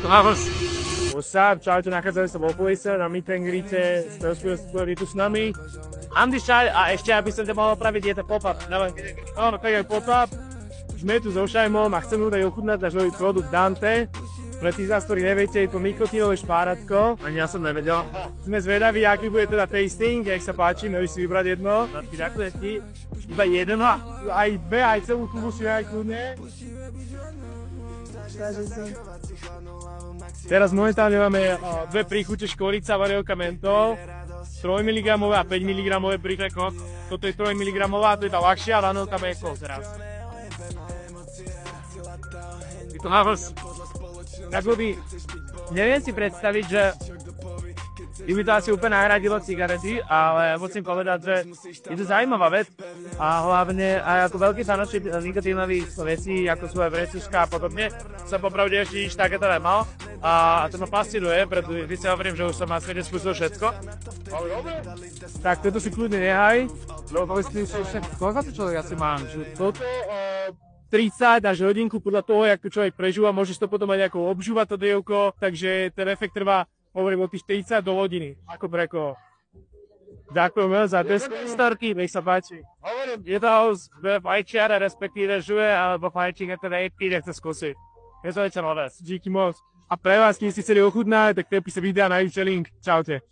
What's up, čaute, nachádzame sa vo Police na meet and greete, ste tu s nami. I'm this child, a ešte aby som ťa mohol opraviť, je to pop-up. Áno, tak je pop-up. Sme tu so Šajmom a chcem ľudia ochutnať náš nový produkt Dante. Pre tých z vás, ktorí neviete, je to nikotínové špáratko. Ani ja som nevedel. Sme zvedaví, aký bude teda tasting, jak sa páči, môžeš si vybrať jedno. Ďakujem ti. Iba jedno, aj dve, aj celú tubu si aj kľudne. Teraz momentálne máme dve príchute škorica, variovka, mentol. 3 mg a 5 mg príklekok. Toto je 3 mg a to je tá ľahšia vanilka mentol teraz. Je to havrs. Akoby, neviem si predstaviť, že by to asi úplne nahradilo cigarety, ale musím povedať, že je to zaujímavá vec a hlavne aj ako veľký fanúšik nikotínových vecí, ako sú aj vrecuška a podobne, som popravde ešte nič takéto nemal a to ma fascinuje, pretože si hovorím, že už som na svete skúsil všetko. Tak toto si kľudne nehaj, lebo povedzme si však, koľko to človek asi mám, že toto 30 až hodinku podľa toho, jak to človek prežúva, môžeš to potom aj ako obžúvať to dievko, takže ten efekt trvá, hovorím o tých 30 do hodiny, ako pre koho. Ďakujem veľmi za testorky, nech sa páči. Hovorím, je to fajčiara, respektíve žuje, alebo fajčík, teda jedný, nechce skúsiť. Je to niečo nové. Díky moc. A pre vás, keď ste chceli ochutnať, tak tepí sa videa na link. Čaute.